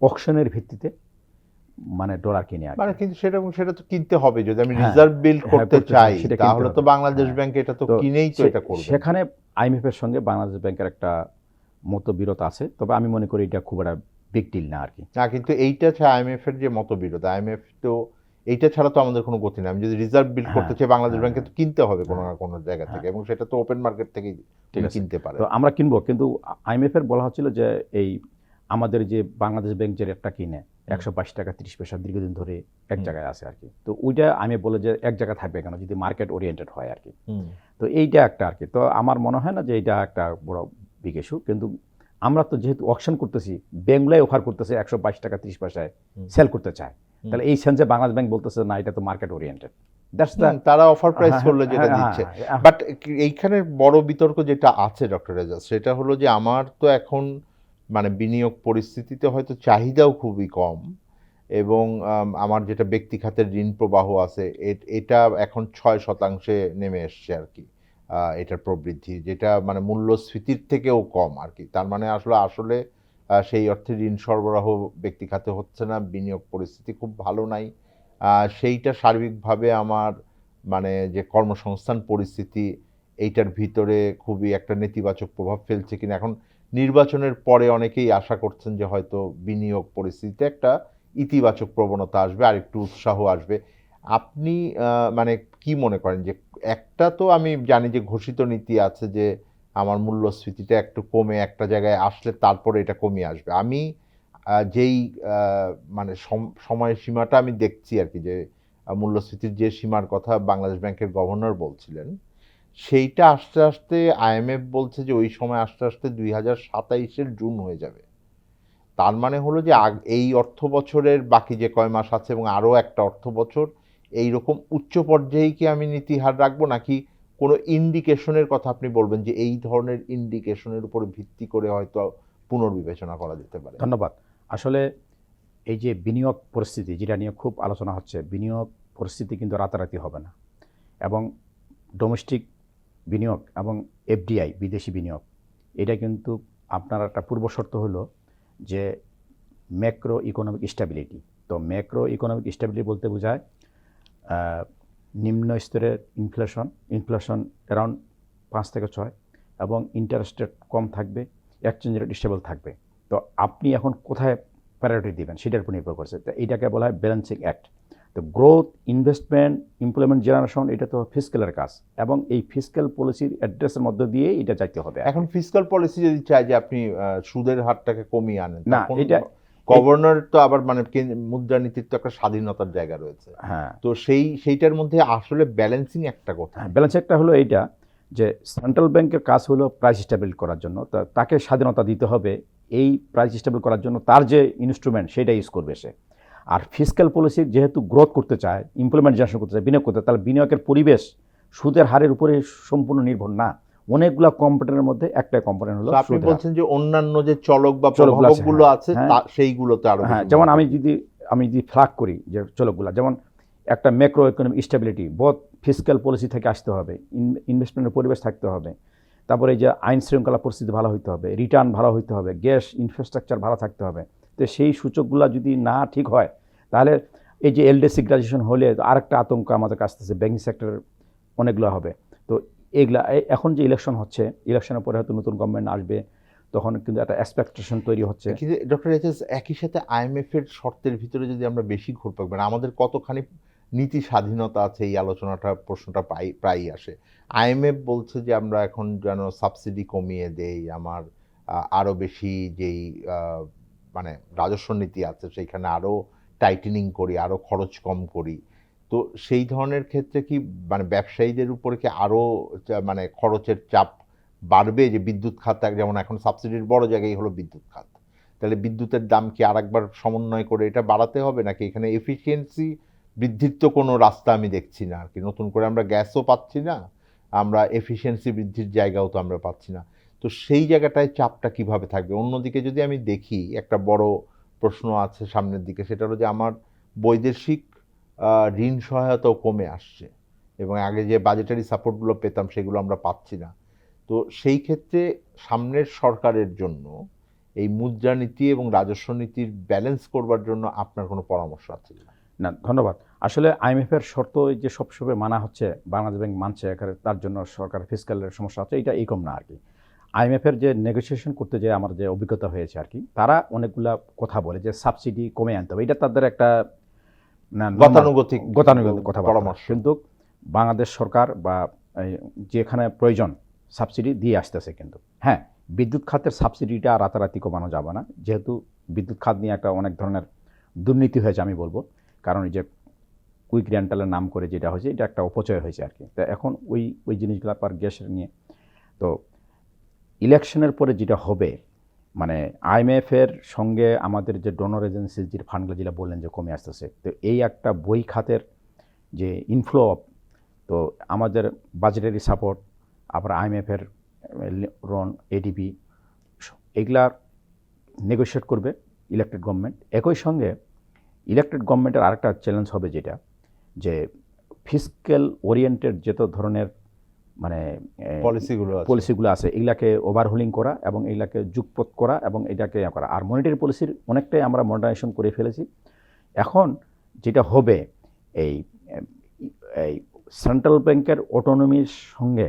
অকশনের ভিত্তিতে মানে ডলার কিনে আর মানে কিন্তু সেটা তো কিনতে হবে। যদি আমি হ্যাঁ, রিজার্ভ বিল্ড হ্যাঁ, করতে করতে চাই চাই, সেটা কিনতে তাহলে তো হবে। বাংলাদেশ হ্যাঁ। ব্যাংক এটা তো তো কিনেই তো এটা করবে। সেখানে আইএমএফের সঙ্গে বাংলাদেশ ব্যাংকের একটা মতবিরোধ আছে, তবে আমি মনে করি এটা খুব একটা বিগ ডিল না আর কি। না, কিন্তু এইটা ছাড়া আইএমএফ এর যে মতবিরোধ, আইএমএফ তো এইটা ছাড়া তো আমাদের কোনো গতি নেই। আমি যদি রিজার্ভ বিল্ড করতে চাই বাংলাদেশ ব্যাংকে তো কিনতে হবে কোনো না কোনো জায়গা থেকে, এবং সেটা তো ওপেন মার্কেট থেকেই ঠিক আছে। কিনতে পারে। তো আমরা কিনবো, কিন্তু আইএমএফের বলা হচ্ছিল যে এই আমাদের যে বাংলাদেশ ব্যাংক যে রেটটা কিনে 122 টাকা 30 পয়সা দীর্ঘদিন ধরে এক জায়গায় আছে আর কি। তো ওইটা আমি বলে যে এক জায়গায় থাকবে কেন যদি মার্কেট ওরিয়েন্টেড হয় আর কি। তো এইটা একটা আর কি। তো আমার মনে হয় না যে এটা একটা বড় বিগ ইস্যু, কিন্তু আমরা তো যেহেতু অকশন করতেছি, ব্যাংকগুলাই অফার করতেছে 122 টাকা 30 পয়সায় সেল করতে চায়, তাহলে এই সেন্সে বাংলাদেশ ব্যাংক বলতেছে না এটা তো মার্কেট ওরিয়েন্টেড। দ্যাটস দ্য তারা অফার প্রাইস করলে যেটা হ্যাঁ, দিচ্ছে। হ্যাঁ। বাট এইখানে বড় বিতর্ক যেটা আছে ডক্টর রেজাজ, সেটা হলো যে আমার তো এখন মানে বিনিয়োগ পরিস্থিতিতে হয়তো চাহিদাও খুবই কম, এবং আমার যেটা ব্যক্তি খাতের ঋণ প্রবাহ আছে এটা এখন 6% নেমে এসছে আর কি। এটার প্রবৃদ্ধি যেটা মানে মূল্যস্ফীতির থেকেও কম আর কি। তার মানে আসলে সেই অর্থে ঋণ সরবরাহ ব্যক্তি খাতে হচ্ছে না, বিনিয়োগ পরিস্থিতি খুব ভালো নাই। সেইটা সার্বিকভাবে আমার মানে যে কর্মসংস্থান পরিস্থিতি এইটার ভিতরে খুবই একটা নেতিবাচক প্রভাব ফেলছে কিনা। এখন নির্বাচনের পরে অনেকেই আশা করছেন যে হয়তো বিনিয়োগ পরিস্থিতিতে একটা ইতিবাচক প্রবণতা আসবে, আর একটু উৎসাহ আসবে। আপনি মানে কি মনে করেন যে একটা তো আমি জানি যে ঘোষিত নীতি আছে যে আমার মূল্যস্ফীতিটা একটু কমে একটা জায়গায় আসলে তারপরে এটা কমিয়ে আসবে। আমি যেই মানে সময়ের সীমাটা আমি দেখছি আর কি, যে মূল্যস্ফীতির যে সীমার কথা বাংলাদেশ ব্যাংকের গভর্নর বলছিলেন, সেইটা আস্তে আস্তে আইএমএফ বলছে যে ওই সময় আস্তে আস্তে 2027-এর জুন হয়ে যাবে। তার মানে হলো যে এই অর্থ বছরের বাকি যে কয় মাস আছে এবং আরও একটা অর্থ বছর এইরকম উচ্চ পর্যায়ে কি আমি নীতিহার রাখবো, নাকি কোনো ইন্ডিকেশনের কথা আপনি বলবেন যে এই ধরনের ইন্ডিকেশনের উপর ভিত্তি করে হয়তো পুনর্বিবেচনা করা যেতে পারে? ধন্যবাদ। আসলে এই যে বিনিয়োগ পরিস্থিতি যেটা নিয়ে খুব আলোচনা হচ্ছে, বিনিয়োগ পরিস্থিতি কিন্তু রাতারাতি হবে না, এবং ডোমেস্টিক বিনিয়োগ এবং এফডিআই বিদেশি বিনিয়োগ এটা কিন্তু আপনার একটা পূর্বশর্ত হলো যে ম্যাক্রো ইকোনমিক স্ট্যাবিলিটি। তো ম্যাক্রো ইকোনমিক স্ট্যাবিলিটি বলতে বোঝায় নিম্ন স্তরের ইনফ্লেশন অ্যারাউন্ড 5 থেকে 6, এবং ইন্টারেস্ট রেট কম থাকবে, এক্সচেঞ্জ রেট স্টেবল থাকবে। তো আপনি এখন কোথায় প্রায়োরিটি দিবেন সেটার উপর নির্ভর করছে। তো এইটাকে বলা হয় ব্যালেন্সিং অ্যাক্ট। তো গ্রোথ, ইনভেস্টমেন্ট, এমপ্লয়মেন্ট জেনারেশন এটা তো ফিসক্যালের কাজ, এবং এই ফিসক্যাল পলিসির অ্যাড্রেসের মধ্যে দিয়ে এটা যাইতে হবে। এখন ফিসক্যাল পলিসি যদি চাই যে আপনি সুদের হারটাকে কমিয়ে আনেন, না, এটা গভর্নর তো আবার মানে মুদ্রানীতির তো একটা স্বাধীনতার জায়গা রয়েছে। হ্যাঁ, তো সেইটার মধ্যে আসলে ব্যালেন্সিং একটা কথা। ব্যালেন্স একটা হলো এইটা যে সেন্ট্রাল ব্যাংকের কাজ হলো প্রাইস স্টেবল করার জন্য, তাকে স্বাধীনতা দিতে হবে এই প্রাইস স্টেবল করার জন্য, তার যে ইনস্ট্রুমেন্ট সেটা ইউজ করবে সে। আর ফিসক্যাল পলিসি যেহেতু গ্রোথ করতে চায়, এমপ্লয়মেন্ট জেনারেশন করতে চায়, বিনিয়োগ করতে চায়, তাহলে বিনিয়োগের পরিবেশ সুদের হারের উপরে সম্পূর্ণ নির্ভর না। অনেকগুলো কম্পোনেন্টের মধ্যে একটা কম্পোনেন্ট হলো আপনি বলছেন যে অন্যান্য যে চলক বা প্রভাবকগুলো আছে সেইগুলোতে আরো, হ্যাঁ, যেমন আমি যদি ফ্ল্যাগ করি যে চলকগুলো, যেমন একটা macro economic stability both fiscal policy থেকে আসতে হবে, ইনভেস্টমেন্টের পরিবেশ থাকতে হবে, তারপরে এই যে আইন শৃঙ্খলা পরিস্থিতি ভালো হইতে হবে, রিটার্ন ভালো হইতে হবে, গ্যাস ইনফ্রাস্ট্রাকচার ভালো থাকতে হবে। তো সেই সূচকগুলো যদি না ঠিক হয় তাহলে এই যে এলডিসি গ্রাজুয়েশন হলে আরেকটা আতঙ্ক আমাদের কাছে আছে, ব্যাংকিং সেক্টরের অনেকগুলো হবে। তো এইগুলা এখন যে ইলেকশন হচ্ছে, ইলেকশনের পরে হয়তো নতুন গভর্নমেন্ট আসবে, তখন কিন্তু একটা এক্সপেকটেশন তৈরি হচ্ছে। কিন্তু ডক্টর এজাজ, একই সাথে IMF এর শর্তের ভিতরে যদি আমরা বেশি ঘুরপাক, মানে আমাদের কতখানি নীতি স্বাধীনতা আছে, এই প্রশ্নটা প্রায়ই আসে। IMF বলছে যে আমরা এখন যেন সাবসিডি কমিয়ে দেই, আমার আরো বেশি যেই মানে রাজস্ব নীতি আছে সেইখানে আরো টাইটেনিং করি, আরো খরচ কম করি। তো সেই ধরনের ক্ষেত্রে কি মানে ব্যবসায়ীদের উপরে কি আরো মানে খরচের চাপ বাড়বে? যে বিদ্যুৎ খাত যেমন এখন সাবসিডির বড় জায়গায় হলো বিদ্যুৎ খাত, তাহলে বিদ্যুতের দাম কি আরেকবার সমন্বয় করে এটা বাড়াতে হবে, নাকি এখানে এফিসিয়েন্সি বৃদ্ধির তো কোনো রাস্তা আমি দেখছি না আর কি। নতুন করে আমরা গ্যাসও পাচ্ছি না, আমরা এফিসিয়েন্সি বৃদ্ধির জায়গাও তো আমরা পাচ্ছি না। তো সেই জায়গাটায় চাপটা কিভাবে থাকবে? অন্যদিকে যদি আমি দেখি, একটা বড় প্রশ্ন আছে সামনের দিকে, সেটা হলো যে আমার বৈদেশিক ঋণ সহায়তাও কমে আসছে, এবং আগে যে বাজেটারি সাপোর্টগুলো পেতাম সেগুলো আমরা পাচ্ছি না। তো সেই ক্ষেত্রে সামনের সরকারের জন্য এই মুদ্রানীতি এবং রাজস্ব নীতির ব্যালেন্স করবার জন্য আপনার কোনো পরামর্শ আছে কিনা? না, ধন্যবাদ। আসলে IMF এর শর্ত যে সবসময় মানা হচ্ছে, বাংলাদেশ ব্যাংক মানছে, এখানে তার জন্য সরকার ফিসক্যালের সমস্যা হচ্ছে, এটা এই কম না আর কি। IMF এর যে নেগোসিয়েশন করতে যে আমার যে অভিজ্ঞতা হয়েছে আর কি, তারা অনেকগুলা কথা বলে যে সাবসিডি কমে আনতে হবে, এটা তাদের একটা গতানুগতিক কথা পরামর্শ। কিন্তু বাংলাদেশ সরকার বা যেখানে প্রয়োজন সাবসিডি দিয়ে আসতেছে। কিন্তু হ্যাঁ, বিদ্যুৎ খাতের সাবসিডিটা রাতারাতি কমানো যাবে না, যেহেতু বিদ্যুৎ খাত নিয়ে একটা অনেক ধরনের দুর্নীতি হয়েছে আমি বলবো। কারণ এই যে কুইক রেন্টালের নাম করে যেটা হয়েছে, এটা একটা অপচয় হয়েছে আর কি। তো এখন ওই জিনিসগুলো পার গ্যাসের নিয়ে, তো ইলেকশনের পরে যেটা হবে, মানে IMF এর সঙ্গে আমাদের যে ডোনর এজেন্সি যে ফান্ডগুলো যেটা বললেন যে কমে আসতেছে, তো এই একটা বই খাতের যে ইনফ্লো, তো আমাদের বাজেটারি সাপোর্ট, আবার IMF এর লোন, ADB, এগুলার নেগোশিয়েট করবে ইলেক্টেড গভর্নমেন্ট। একই সঙ্গে ইলেক্টেড গভর্নমেন্টের আরেকটা চ্যালেঞ্জ হবে যেটা, যে ফিসক্যাল ওরিয়েন্টেড যত ধরনের মানে পলিসিগুলো আছে, এগুলাকে ওভারহোলিং করা এবং এগুলাকে যুগপৎ করা এবং এটাকে করা। আর মনিটারি পলিসির অনেকটাই আমরা মডার্নাইজেশন করে ফেলেছি। এখন যেটা হবে, এই সেন্ট্রাল ব্যাংকের অটোনমির সঙ্গে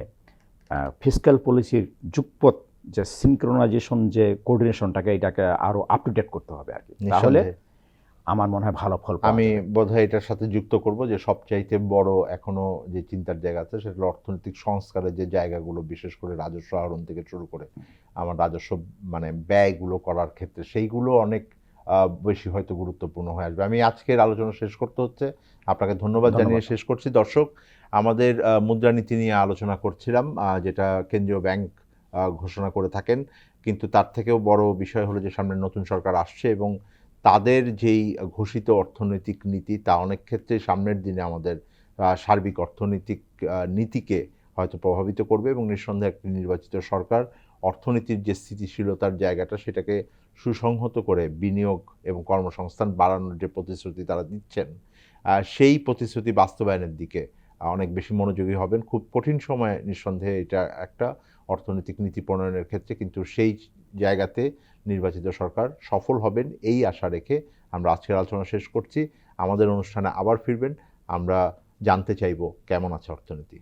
ফিসক্যাল পলিসির যুগপৎ যে সিনক্রোনাইজেশন, যে কোঅর্ডিনেশনটাকে, এটাকে আরও আপ টু ডেট করতে হবে আর কি। তাহলে আমার মনে হয় ভালো ফল পাওয়া আমি যাবে। বোধহয় এটার সাথে যুক্ত করব যে সবচাইতে বড় এখনো যে চিন্তার জায়গা আছে সেটা হলো অর্থনৈতিক সংস্কারের যে জায়গাগুলো, বিশেষ করে রাজস্ব আহরণ থেকে শুরু করে আমার রাজস্ব মানে ব্যয়গুলো করার ক্ষেত্রে, সেইগুলো অনেক বেশি হয়তো গুরুত্বপূর্ণ হয়ে আসবে। আমি আজকের আলোচনা শেষ করতে হচ্ছে, আপনাকে ধন্যবাদ জানিয়ে শেষ করছি। দর্শক, আমাদের মুদ্রানীতি নিয়ে আলোচনা করছিলাম, যেটা কেন্দ্রীয় ব্যাংক ঘোষণা করে থাকেন, কিন্তু তার থেকেও বড় বিষয় হলো যে সামনে নতুন সরকার আসছে এবং তাদের যেই ঘোষিত অর্থনৈতিক নীতি, তা অনেক ক্ষেত্রে সামনের দিনে আমাদের সার্বিক অর্থনৈতিক নীতিকে হয়তো প্রভাবিত করবে, এবং নিঃসন্দেহে একটি নির্বাচিত সরকার অর্থনীতির যে স্থিতিশীলতার জায়গাটা সেটাকে সুসংহত করে বিনিয়োগ এবং কর্মসংস্থান বাড়ানোর যে প্রতিশ্রুতি তারা দিচ্ছেন, সেই প্রতিশ্রুতি বাস্তবায়নের দিকে অনেক বেশি মনোযোগী হবেন। খুব কঠিন সময়ে নিঃসন্দেহে এটা একটা অর্থনৈতিক নীতি প্রণয়নের ক্ষেত্রে, কিন্তু সেই জায়গাতে নির্বাচিত সরকার সফল হবেন এই আশা রেখে আমরা আজকের আলোচনা শেষ করছি। আমাদের অনুষ্ঠানে আবার ফিরবেন, আমরা জানতে চাইব কেমন আছে অর্থনীতি।